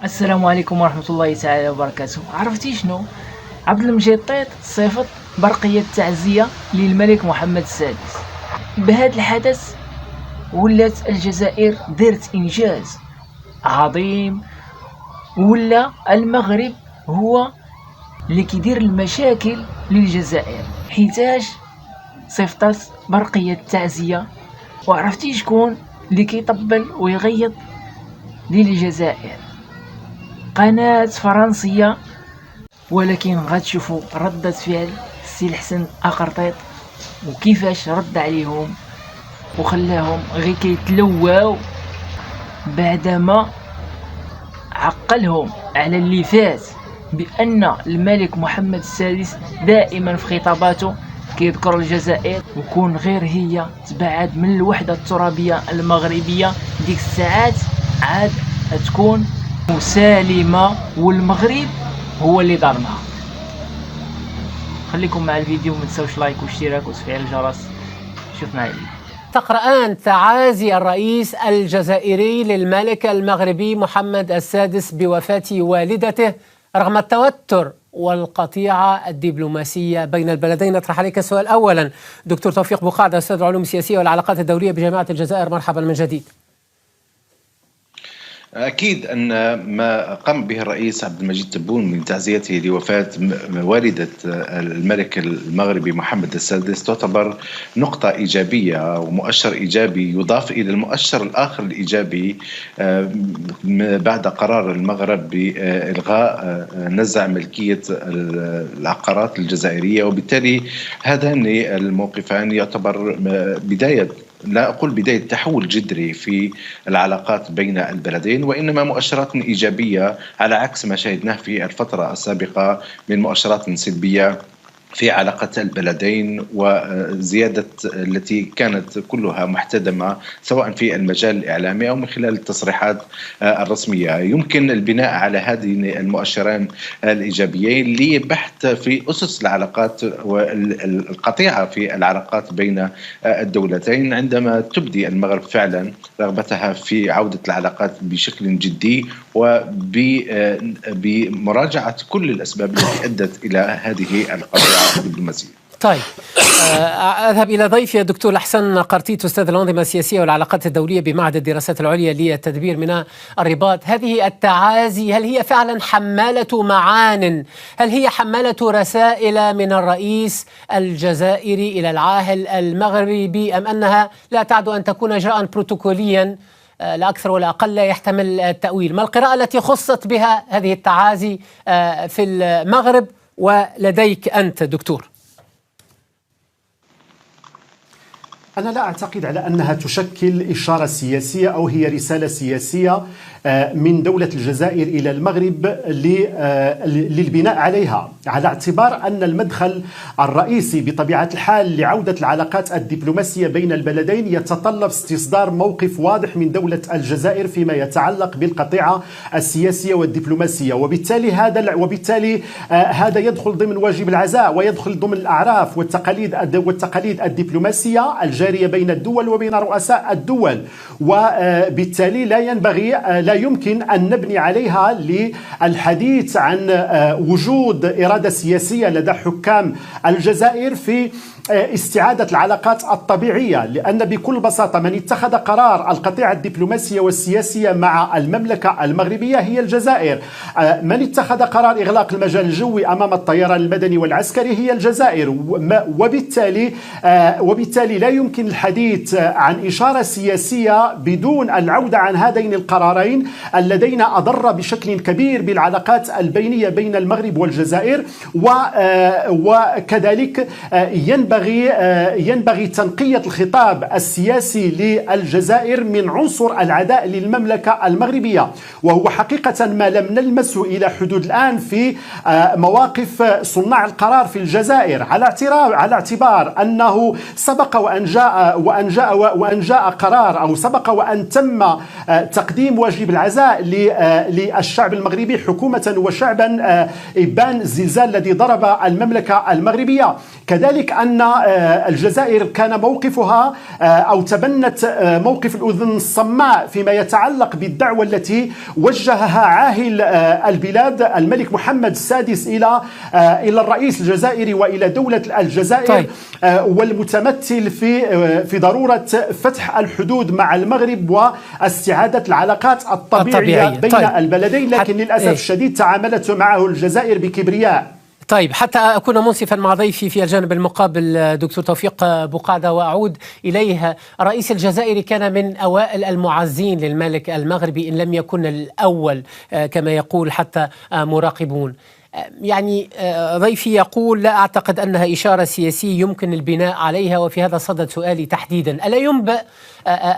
السلام عليكم ورحمة الله تعالى وبركاته. عرفتي شنو؟ عبد المجيد طيط صيفط برقية تعزية للملك محمد السادس. بهذا الحدث ولات الجزائر دارت إنجاز عظيم، ولا المغرب هو اللي كيدير المشاكل للجزائر حيتاش صيفطات برقية تعزية. وعرفتي شكون اللي كيطبل ويغيط للجزائر؟ قناة فرنسية. ولكن غتشوفوا ردة فعل السي الحسن أقرطيط وكيفاش رد عليهم وخلاهم غير كيتلواو بعدما عقلهم على اللي فات بأن الملك محمد السادس دائما في خطاباته كيذكر الجزائر، وكون غير هي تبعد من الوحدة الترابية المغربية ديك الساعات عاد تكون مسالمة والمغرب هو اللي ضربها. خليكم مع الفيديو، ما تنساوش لايك واشتراك وتفعيل الجرس. شوفنا الفيديو. تقرأان تعازي الرئيس الجزائري للملك المغربي محمد السادس بوفاة والدته رغم التوتر والقطيعة الدبلوماسية بين البلدين. أطرح عليك السؤال أولا دكتور توفيق بقعدة، أستاذ العلوم السياسية والعلاقات الدولية بجامعة الجزائر، مرحبا من جديد. أكيد أن ما قام به الرئيس عبد المجيد تبون من تعزيته لوفاة والدة الملك المغربي محمد السادس تعتبر نقطة إيجابية ومؤشر إيجابي يضاف إلى المؤشر الآخر الإيجابي بعد قرار المغرب بإلغاء نزع ملكية العقارات الجزائرية، وبالتالي هذان الموقفان يعتبر بداية، لا أقول بداية تحول جذري في العلاقات بين البلدين، وإنما مؤشرات إيجابية على عكس ما شاهدناه في الفترة السابقة من مؤشرات سلبية في علاقة البلدين، وزيادة التي كانت كلها محتدمة سواء في المجال الإعلامي أو من خلال التصريحات الرسمية. يمكن البناء على هذين المؤشرين الإيجابيين لبحث في أسس العلاقات والقطيعة في العلاقات بين الدولتين عندما تبدي المغرب فعلا رغبتها في عودة العلاقات بشكل جدي وبمراجعة كل الأسباب التي أدت إلى هذه القضية الدبلوماسية. طيب، أذهب إلى ضيفي الدكتور الحسن قرطيط، أستاذ الأنظمة السياسية والعلاقات الدولية بمعهد الدراسات العليا للتدبير من الرباط. هذه التعازي هل هي فعلا حمالة معان؟ هل هي حمالة رسائل من الرئيس الجزائري إلى العاهل المغربي، أم أنها لا تعد أن تكون إجراء بروتوكوليا لا أكثر ولا أقل لا يحتمل التأويل؟ ما القراءة التي خصت بها هذه التعازي في المغرب ولديك أنت دكتور؟ أنا لا أعتقد على أنها تشكل إشارة سياسية أو هي رسالة سياسية من دولة الجزائر إلى المغرب للبناء عليها، على اعتبار أن المدخل الرئيسي بطبيعة الحال لعودة العلاقات الدبلوماسية بين البلدين يتطلب استصدار موقف واضح من دولة الجزائر فيما يتعلق بالقطيعة السياسية والدبلوماسية، وبالتالي هذا يدخل ضمن واجب العزاء ويدخل ضمن الأعراف والتقاليد الدبلوماسية الجارية بين الدول وبين رؤساء الدول، وبالتالي لا يمكن أن نبني عليها للحديث عن وجود إرادة سياسية لدى حكام الجزائر في استعادة العلاقات الطبيعية، لأن بكل بساطة من اتخذ قرار القطيعة الدبلوماسية والسياسية مع المملكة المغربية هي الجزائر. من اتخذ قرار إغلاق المجال الجوي أمام الطيران المدني والعسكري هي الجزائر، وبالتالي لا يمكن الحديث عن إشارة سياسية بدون العودة عن هذين القرارين اللذين أضر بشكل كبير بالعلاقات البينية بين المغرب والجزائر. وكذلك ينبغي تنقية الخطاب السياسي للجزائر من عنصر العداء للمملكة المغربية، وهو حقيقة ما لم نلمسه إلى حدود الآن في مواقف صناع القرار في الجزائر، على اعتبار أنه سبق وأن جاء قرار، أو سبق وأن تم تقديم واجب العزاء للشعب المغربي حكومة وشعبا إبان الزلزال الذي ضرب المملكة المغربية. كذلك أن الجزائر كان موقفها أو تبنت موقف الأذن الصماء فيما يتعلق بالدعوة التي وجهها عاهل البلاد الملك محمد السادس إلى الرئيس الجزائري وإلى دولة الجزائر. طيب. والمتمثل في ضرورة فتح الحدود مع المغرب واستعادة العلاقات الطبيعية بين البلدين، لكن للأسف الشديد تعاملت معه الجزائر بكبرياء. طيب، حتى أكون منصفا مع ضيفي في الجانب المقابل دكتور توفيق بقعدة وأعود إليها، الرئيس الجزائري كان من أوائل المعزين للملك المغربي إن لم يكن الأول كما يقول حتى مراقبون. يعني ضيفي يقول لا أعتقد أنها إشارة سياسية يمكن البناء عليها، وفي هذا صدد سؤالي تحديدا: ألا ينبئ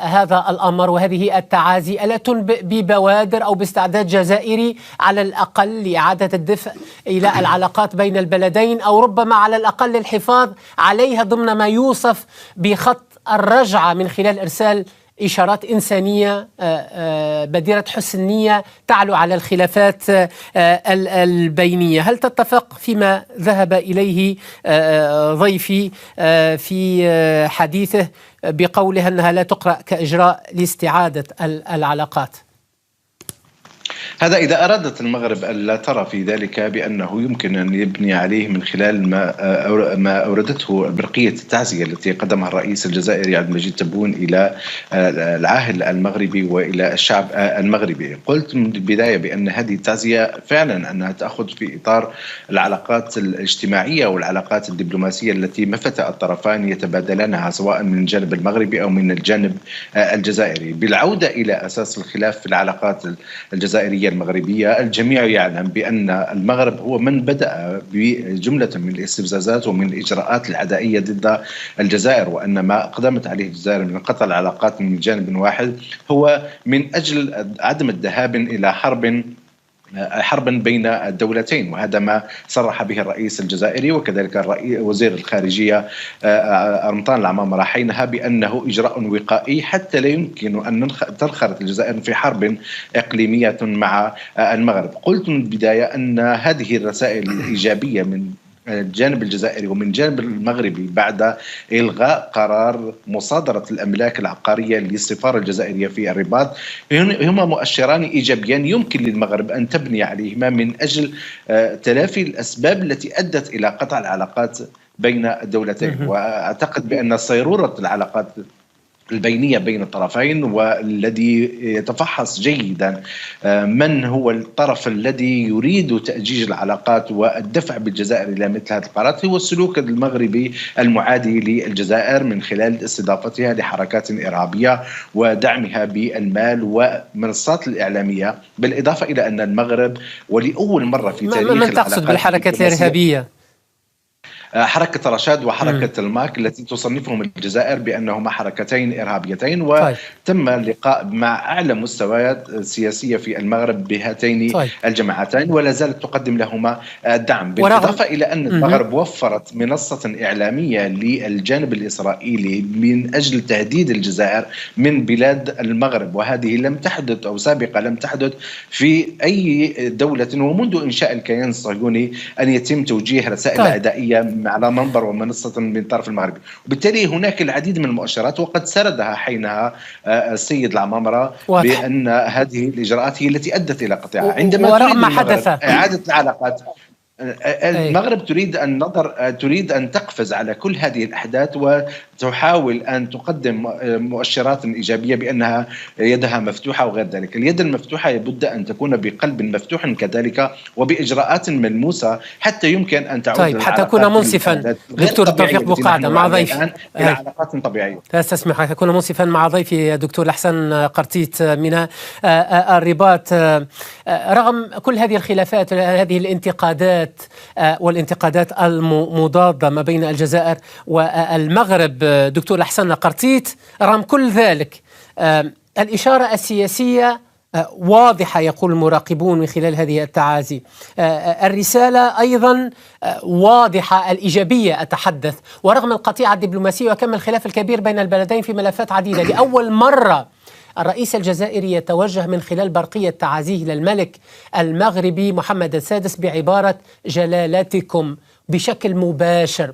هذا الأمر وهذه التعازي ألا تنبئ ببوادر أو باستعداد جزائري على الأقل لإعادة الدفء إلى العلاقات بين البلدين، أو ربما على الأقل الحفاظ عليها ضمن ما يوصف بخط الرجعة من خلال إرسال إشارات إنسانية بديرة حسن نية تعلو على الخلافات البينية؟ هل تتفق فيما ذهب إليه ضيفي في حديثه بقوله أنها لا تقرأ كإجراء لاستعادة العلاقات؟ هذا إذا أرادت المغرب ألا ترى في ذلك بأنه يمكن أن يبني عليه من خلال ما أوردته برقية التعزية التي قدمها الرئيس الجزائري عبد المجيد تبون إلى العاهل المغربي وإلى الشعب المغربي. قلت من البداية بأن هذه التعزية فعلا أنها تأخذ في إطار العلاقات الاجتماعية والعلاقات الدبلوماسية التي مفت الطرفان يتبادلانها سواء من الجانب المغربي أو من الجانب الجزائري. بالعودة إلى أساس الخلاف في العلاقات الجزائرية المغربية، الجميع يعلم بأن المغرب هو من بدأ بجملة من الاستفزازات ومن الإجراءات العدائية ضد الجزائر، وأن ما أقدمت عليه الجزائر من قطع العلاقات من جانب واحد هو من أجل عدم الذهاب إلى حرب بين الدولتين، وهذا ما صرح به الرئيس الجزائري وكذلك وزير الخارجية رمضان العمامرة حينها بأنه إجراء وقائي حتى لا يمكن أن تنخرط الجزائر في حرب إقليمية مع المغرب. قلت من البداية أن هذه الرسائل الإيجابية من الجانب الجزائري ومن الجانب المغربي بعد إلغاء قرار مصادرة الأملاك العقارية للسفارة الجزائرية في الرباط هما مؤشران إيجابيان يمكن للمغرب أن تبني عليهما من أجل تلافي الأسباب التي أدت إلى قطع العلاقات بين الدولتين. وأعتقد بأن صيرورة العلاقات البينية بين الطرفين والذي يتفحص جيدا من هو الطرف الذي يريد تأجيج العلاقات والدفع بالجزائر إلى مثل هذه القرارات هو السلوك المغربي المعادي للجزائر من خلال استضافتها لحركات إرهابية ودعمها بالمال ومنصات الإعلامية، بالإضافة إلى أن المغرب ولأول مرة في تاريخ من تقصد بالحركات الإرهابية؟ حركة رشاد وحركة الماك التي تصنفهم الجزائر بأنهما حركتين إرهابيتين، وتم اللقاء مع أعلى مستويات سياسية في المغرب بهاتين الجماعتين ولا زالت تقدم لهما الدعم، بالإضافة إلى أن المغرب وفرت منصة إعلامية للجانب الإسرائيلي من أجل تهديد الجزائر من بلاد المغرب، وهذه لم تحدث أو سابقا لم تحدث في أي دولة ومنذ إنشاء الكيان الصهيوني أن يتم توجيه رسائل عدائية على منبر ومنصة من طرف المغربي. وبالتالي هناك العديد من المؤشرات وقد سردها حينها السيد العمامرة بأن هذه الإجراءات هي التي أدت إلى قطعها. عندما ورغم ما حدث إعادة العلاقات المغرب تريد أن تقفز على كل هذه الأحداث وتحاول أن تقدم مؤشرات إيجابية بأنها يدها مفتوحة وغير ذلك. اليد المفتوحة لابد أن تكون بقلب مفتوح كذلك وبإجراءات ملموسة حتى يمكن أن تعود. طيب، حتى أكون منصفا دكتور توفيق بقعدة مع ضيف إلى علاقات طبيعية. أستسمح أن أكون منصفا مع ضيفي دكتور الحسن قرتيت من الرباط. رغم كل هذه الخلافات هذه الانتقادات والانتقادات المضادة ما بين الجزائر والمغرب دكتور الحسن قرتيت، رغم كل ذلك الإشارة السياسية واضحة يقول المراقبون من خلال هذه التعازي، الرسالة أيضا واضحة الإيجابية أتحدث، ورغم القطيعة الدبلوماسية وكم الخلاف الكبير بين البلدين في ملفات عديدة لأول مرة الرئيس الجزائري يتوجه من خلال برقية تعازيه للملك المغربي محمد السادس بعبارة جلالتكم بشكل مباشر.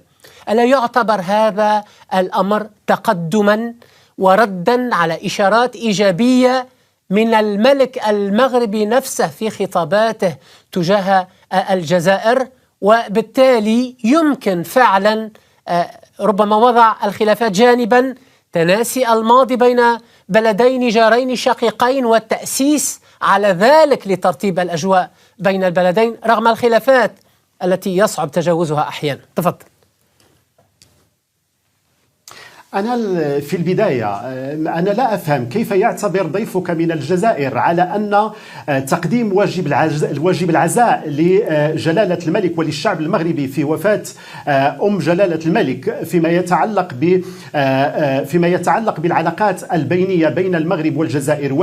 ألا يعتبر هذا الأمر تقدما وردا على إشارات إيجابية من الملك المغربي نفسه في خطاباته تجاه الجزائر؟ وبالتالي يمكن فعلا ربما وضع الخلافات جانبا، تناسي الماضي بين بلدين جارين شقيقين والتأسيس على ذلك لترتيب الأجواء بين البلدين رغم الخلافات التي يصعب تجاوزها أحيانا. تفضل. أنا في البداية أنا لا أفهم كيف يعتبر ضيفك من الجزائر على أن تقديم واجب العزاء لجلالة الملك وللشعب المغربي في وفاة أم جلالة الملك فيما يتعلق بالعلاقات البينية بين المغرب والجزائر،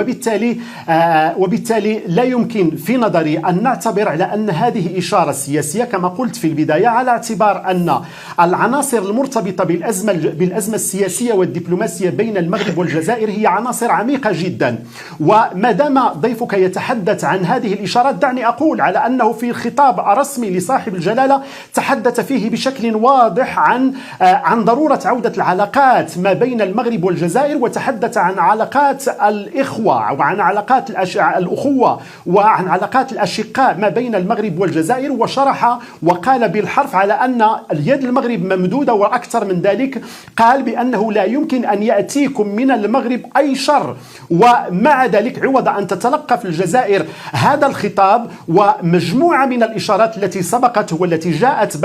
وبالتالي لا يمكن في نظري أن نعتبر على أن هذه إشارة سياسية كما قلت في البداية، على اعتبار أن العناصر المرتبطة بالأزمة السياسية والدبلوماسية بين المغرب والجزائر هي عناصر عميقة جدا. وما دام ضيفك يتحدث عن هذه الإشارات، دعني أقول على أنه في خطاب رسمي لصاحب الجلالة تحدث فيه بشكل واضح عن ضرورة عودة العلاقات ما بين المغرب والجزائر، وتحدث عن علاقات الإخوة وعن علاقات الأخوة وعن علاقات الأشقاء ما بين المغرب والجزائر، وشرح وقال بالحرف على أن اليد المغرب ممدودة، وأكثر من ذلك قال بأنه لا يمكن أن يأتيكم من المغرب أي شر. ومع ذلك عوض أن تتلقى في الجزائر هذا الخطاب ومجموعة من الإشارات التي سبقته والتي جاءت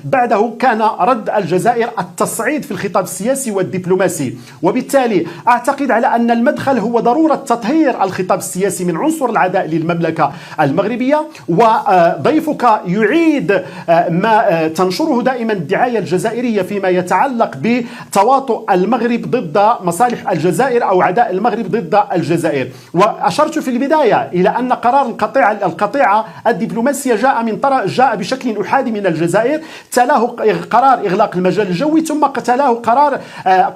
بعده كان رد الجزائر التصعيد في الخطاب السياسي والدبلوماسي. وبالتالي أعتقد على أن المدخل هو ضرورة تطهير الخطاب السياسي من عنصر العداء للمملكة المغربية. وضيفك يعيد ما تنشره دائما الدعاية الجزائرية فيما يتعلق بتواطؤ المغرب ضد مصالح الجزائر أو عداء المغرب ضد الجزائر. وأشرت في البداية إلى أن قرار القطيعة الدبلوماسية جاء بشكل أحادي من الجزائر، تلاه قرار إغلاق المجال الجوي، ثم تلاه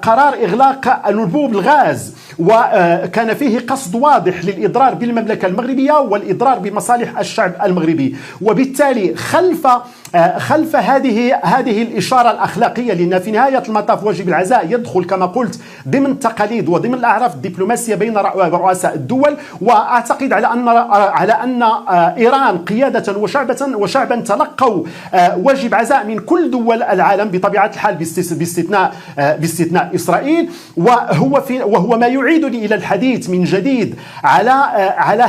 قرار إغلاق أنبوب الغاز، وكان فيه قصد واضح للإضرار بالمملكة المغربية والإضرار بمصالح الشعب المغربي. وبالتالي خلف هذه الإشارة الأخلاقية، لأن في نهاية المطاف واجب العزاء يدخل كما قلت ضمن التقاليد وضمن الأعراف الدبلوماسية بين رؤساء الدول. وأعتقد على أن إيران قيادة وشعبا تلقوا واجب عزاء من كل دول العالم بطبيعة الحال باستثناء إسرائيل، وهو ما يعيدني إلى الحديث من جديد على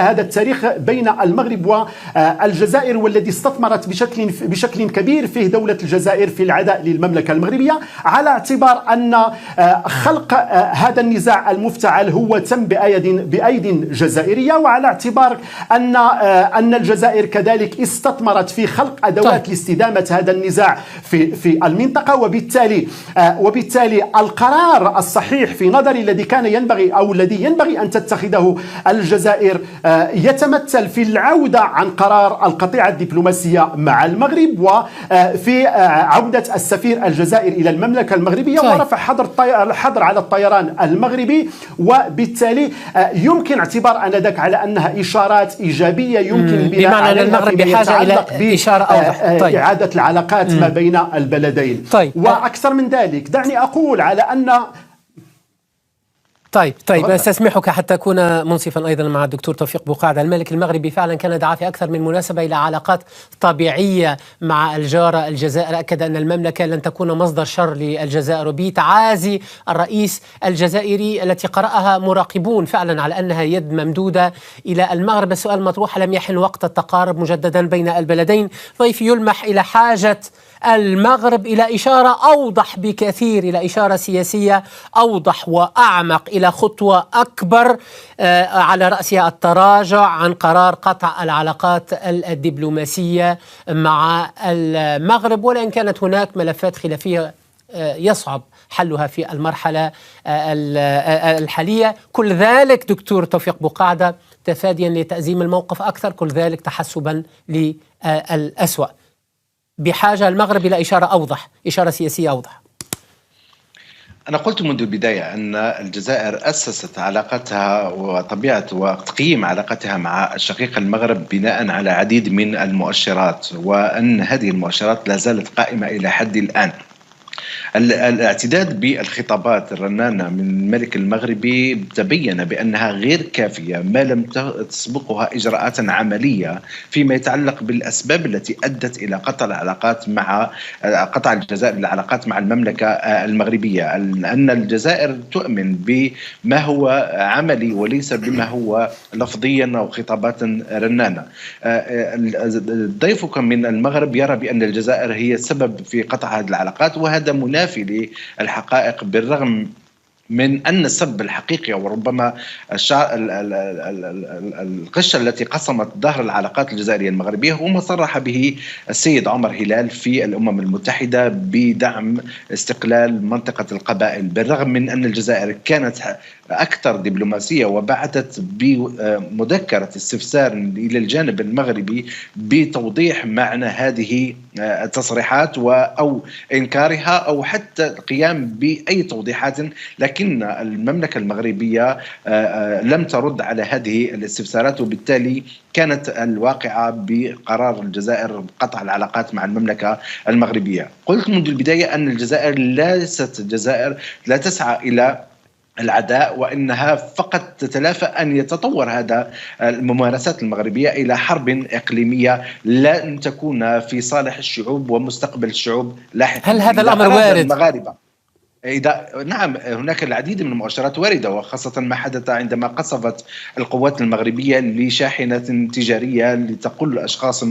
هذا التاريخ بين المغرب والجزائر، والذي استثمرت بشكل كبير فيه دولة الجزائر في العداء للمملكة المغربية، على اعتبار أن خلق هذا النزاع المفتعل هو تم بأيد جزائرية، وعلى اعتبار أن الجزائر كذلك استثمرت في خلق أدوات لاستدامة هذا النزاع في المنطقة. وبالتالي القرار الصحيح في نظري الذي ينبغي أن تتخذه الجزائر يتمثل في العودة عن قرار القطيعة الدبلوماسية مع المغرب، وفي عودة السفير الجزائري إلى المملكة المغربية ورفع حظر على الطيران المغربي. وبالتالي يمكن اعتبار آنذاك على أنها إشارات إيجابية يمكن البناء عليها، بمعنى أن المغرب بحاجة إلى إشارة أوضح. إعادة العلاقات ما بين البلدين. وأكثر من ذلك دعني أقول على أن طيب استسمحك حتى أكون منصفا أيضا مع الدكتور توفيق بقعدة. الملك المغربي فعلا كان دعا في أكثر من مناسبة إلى علاقات طبيعية مع الجارة الجزائر، أكد أن المملكة لن تكون مصدر شر للجزائر، بتعازي الرئيس الجزائري التي قرأها مراقبون فعلا على أنها يد ممدودة إلى المغرب. السؤال مطروح: لم يحن وقت التقارب مجددا بين البلدين؟ ضيفي يلمح إلى حاجة المغرب إلى إشارة أوضح بكثير، إلى إشارة سياسية أوضح وأعمق، إلى خطوة أكبر على رأسها التراجع عن قرار قطع العلاقات الدبلوماسية مع المغرب، ولأن كانت هناك ملفات خلافية يصعب حلها في المرحلة الحالية. كل ذلك دكتور توفيق بقعدة تفاديا لتأزيم الموقف أكثر، كل ذلك تحسبا للأسوأ. بحاجة المغرب إلى إشارة أوضح، إشارة سياسية أوضح. أنا قلت منذ البداية أن الجزائر أسست علاقتها وطبيعة وتقييم علاقتها مع الشقيق المغرب بناء على عديد من المؤشرات، وأن هذه المؤشرات لا زالت قائمة إلى حد الآن. الاعتداد بالخطابات الرنانة من الملك المغربي تبين بأنها غير كافية ما لم تسبقها إجراءات عملية فيما يتعلق بالأسباب التي أدت إلى قطع الجزائر العلاقات مع المملكة المغربية، أن الجزائر تؤمن بما هو عملي وليس بما هو لفظيا أو خطابات رنانة. ضيفك من المغرب يرى بأن الجزائر هي السبب في قطع هذه العلاقات، وهذا منافي للحقائق، بالرغم من أن السبب الحقيقي وربما القشة التي قسمت ظهر العلاقات الجزائرية المغربية هو ما صرح به السيد عمر هلال في الأمم المتحدة بدعم استقلال منطقة القبائل، بالرغم من أن الجزائر كانت أكثر دبلوماسية وبعثت بمذكرة استفسار إلى الجانب المغربي بتوضيح معنى هذه التصريحات أو إنكارها أو حتى القيام بأي توضيحات، لكن المملكة المغربية لم ترد على هذه الاستفسارات، وبالتالي كانت الواقعة بقرار الجزائر بقطع العلاقات مع المملكة المغربية. قلت منذ البداية أن الجزائر لا تسعى إلى العداء، وإنها فقط تتلافى أن يتطور هذا الممارسات المغربية إلى حرب إقليمية لن تكون في صالح الشعوب ومستقبل الشعوب لاحقا. هل هذا الأمر وارد؟ نعم، هناك العديد من المؤشرات واردة، وخاصة ما حدث عندما قصفت القوات المغربية لشاحنة تجارية لتقل أشخاص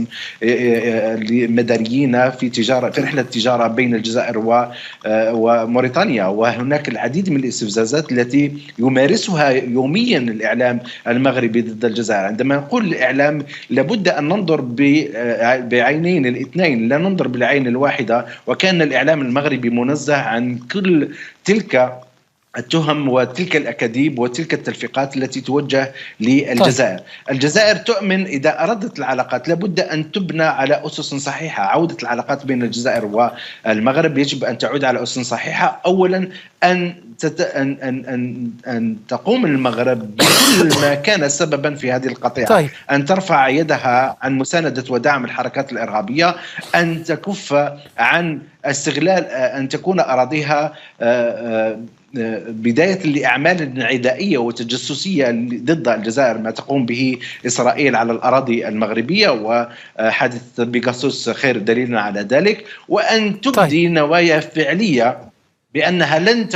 مدنيين في رحلة تجارة بين الجزائر وموريتانيا. وهناك العديد من الاستفزازات التي يمارسها يوميا الإعلام المغربي ضد الجزائر. عندما نقول الإعلام لابد أن ننظر بعينين الاثنين، لا ننظر بالعين الواحدة، وكان الإعلام المغربي منزه عن كل تلك التهم وتلك الأكاذيب وتلك التلفيقات التي توجه للجزائر. الجزائر تؤمن إذا أردت العلاقات لابد أن تبنى على أسس صحيحة. عودة العلاقات بين الجزائر والمغرب يجب أن تعود على أسس صحيحة. أولا أن تقوم المغرب بكل ما كان سببا في هذه القطيعة. طيب. أن ترفع يدها عن مساندة ودعم الحركات الإرهابية، أن تكف عن استغلال، أن تكون أراضيها بداية لأعمال عدائية وتجسسية ضد الجزائر ما تقوم به إسرائيل على الأراضي المغربية، وحادث بيغاسوس خير دليل على ذلك، وأن تبدي نوايا فعلية بأنها لن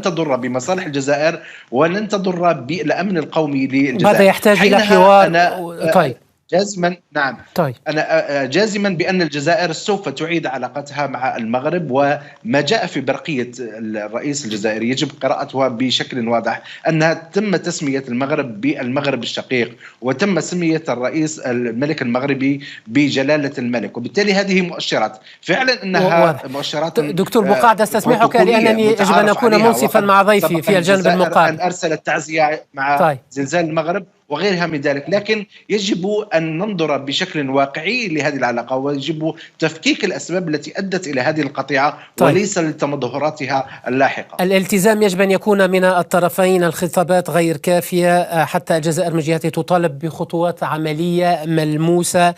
تضر بمصالح الجزائر ولن تضر بالأمن القومي للجزائر. هذا يحتاج إلى حوار. طيب. جازما، نعم. طيب. أنا جازما بأن الجزائر سوف تعيد علاقتها مع المغرب، وما جاء في برقية الرئيس الجزائري يجب قراءتها بشكل واضح، أنها تم تسمية المغرب بالمغرب الشقيق، وتم تسمية الرئيس الملك المغربي بجلالة الملك، وبالتالي هذه مؤشرات فعلا أنها مؤشرات. دكتور بقعدة استسمحك لأنني يجب أن أكون منصفا مع ضيفي في الجانب المقابل. أن أرسلت تعزية مع زلزال المغرب وغيرها من ذلك، لكن يجب أن ننظر بشكل واقعي لهذه العلاقة، ويجب تفكيك الأسباب التي أدت إلى هذه القطيعة وليس لتمظهراتها اللاحقة. الالتزام يجب أن يكون من الطرفين. الخطابات غير كافية، حتى الجزائر من جهته تطالب بخطوات عملية ملموسة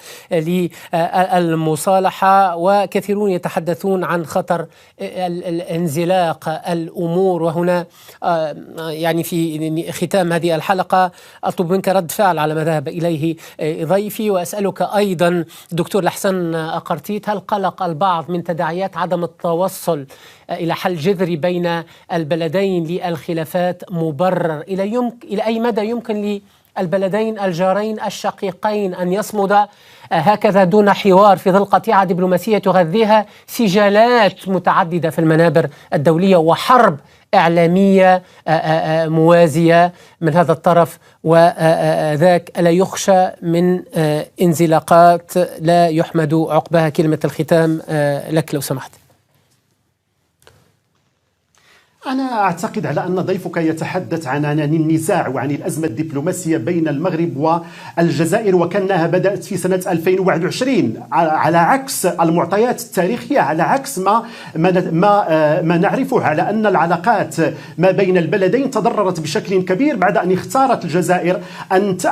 للمصالحة، وكثيرون يتحدثون عن خطر الانزلاق الأمور. وهنا يعني في ختام هذه الحلقة أطلب منك رد فعل على ما ذهب إليه ضيفي، وأسألك أيضا دكتور لحسن أقرتيت، هل قلق البعض من تداعيات عدم التوصل إلى حل جذري بين البلدين للخلافات مبرر؟ إلى أي مدى يمكن للبلدين الجارين الشقيقين أن يصمد هكذا دون حوار في ظل قطيعة دبلوماسية تغذيها سجالات متعددة في المنابر الدولية وحرب إعلامية موازية من هذا الطرف وذاك؟ ألا يخشى من انزلاقات لا يحمد عقبها؟ كلمة الختام لك لو سمحت. أنا أعتقد على أن ضيفك يتحدث عن النزاع وعن الأزمة الدبلوماسية بين المغرب والجزائر وكأنها بدأت في سنة 2021 على عكس المعطيات التاريخية، على عكس ما نعرفه على أن العلاقات ما بين البلدين تضررت بشكل كبير بعد أن اختارت الجزائر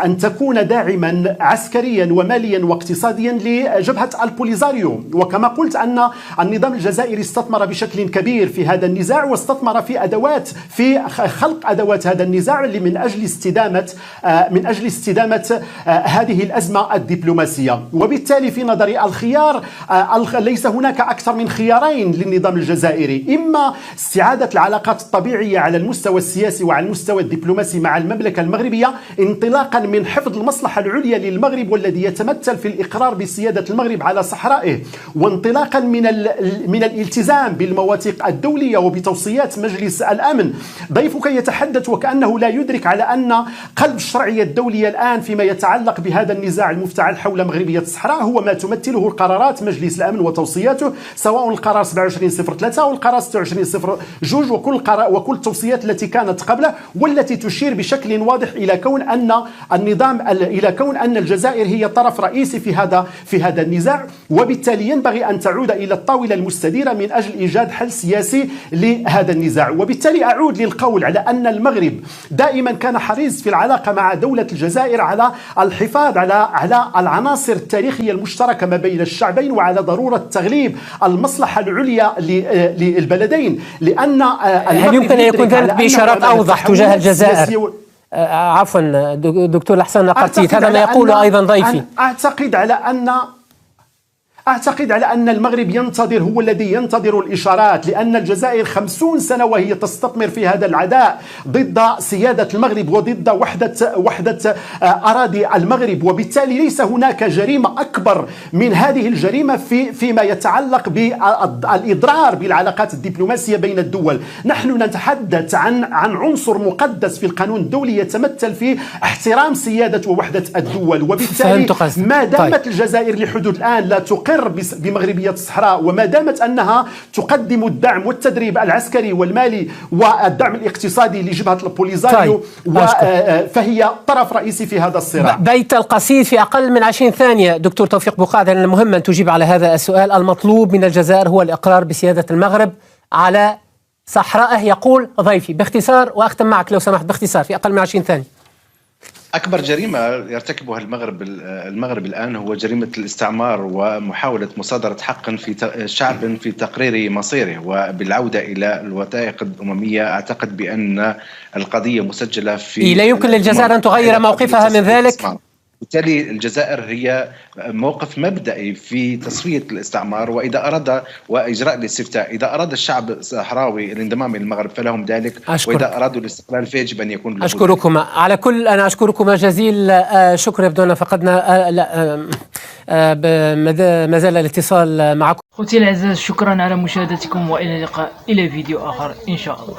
أن تكون داعما عسكريا وماليا واقتصاديا لجبهة البوليزاريو. وكما قلت أن النظام الجزائري استثمر بشكل كبير في هذا النزاع واستثمر في خلق ادوات هذا النزاع اللي من اجل استدامه هذه الازمه الدبلوماسيه. وبالتالي في نظري الخيار ليس هناك اكثر من خيارين للنظام الجزائري: اما استعاده العلاقات الطبيعيه على المستوى السياسي وعلى المستوى الدبلوماسي مع المملكه المغربيه، انطلاقا من حفظ المصلحه العليا للمغرب والذي يتمثل في الاقرار بسياده المغرب على صحرائه، وانطلاقا من الالتزام بالمواثيق الدوليه وبتوصيات مجلس الأمن. ضيفك يتحدث وكأنه لا يدرك على أن قلب الشرعية الدولية الآن فيما يتعلق بهذا النزاع المفتعل حول مغربية الصحراء هو ما تمثله قرارات مجلس الأمن وتوصياته، سواء القرار 2703 أو القرار 2602 وكل التوصيات التي كانت قبله، والتي تشير بشكل واضح إلى كون أن الجزائر هي طرف رئيسي في هذا النزاع، وبالتالي ينبغي أن تعود إلى الطاولة المستديرة من أجل إيجاد حل سياسي لهذا النزاع. وبالتالي أعود للقول على أن المغرب دائما كان حريص في العلاقة مع دولة الجزائر على الحفاظ على العناصر التاريخية المشتركة ما بين الشعبين، وعلى ضرورة تغليب المصلحة العليا للبلدين، لأن هل يمكن أن يكون ذلك بإشارات أوضح تجاه الجزائر؟ عفوا دكتور الحسن قرتيت، هذا ما يقوله أيضا ضيفي. أعتقد على أن المغرب هو الذي ينتظر الإشارات، لأن الجزائر 50 سنة وهي تستثمر في هذا العداء ضد سيادة المغرب وضد وحدة أراضي المغرب، وبالتالي ليس هناك جريمة أكبر من هذه الجريمة فيما يتعلق بالإضرار بالعلاقات الدبلوماسية بين الدول. نحن نتحدث عن عنصر مقدس في القانون الدولي يتمثل في احترام سيادة ووحدة الدول، وبالتالي ما دامت الجزائر لحدود الآن لا تقر بمغربية الصحراء، وما دامت أنها تقدم الدعم والتدريب العسكري والمالي والدعم الاقتصادي لجبهة البوليزاريو، فهي طرف رئيسي في هذا الصراع. بيت القصيد في أقل من 20 ثانية دكتور توفيق بقعد، المهم أن تجيب على هذا السؤال. المطلوب من الجزائر هو الإقرار بسيادة المغرب على صحرائه، يقول ضيفي. باختصار، وأختم معك لو سمحت باختصار في أقل من 20 ثانية. أكبر جريمة يرتكبها المغرب الآن هو جريمة الاستعمار ومحاولة مصادرة حق في شعب في تقرير مصيره وبالعودة إلى الوثائق الأممية. أعتقد بأن القضية مسجلة في لا يمكن للجزائر أن تغير موقفها من ذلك. بالتالي الجزائر هي موقف مبدئي في تصفية الاستعمار، وإجراء الاستفتاء. إذا أراد الشعب الصحراوي الانضمام إلى المغرب فلهم ذلك، وإذا أرادوا الاستقلال فيجب أن يكون له. أشكركما على كل، أنا أشكركما جزيل شكر. يبدو أن فقدنا ما زال الاتصال معكم. أخوتي الأعزاء، شكرا على مشاهدتكم، وإلى اللقاء إلى فيديو آخر إن شاء الله.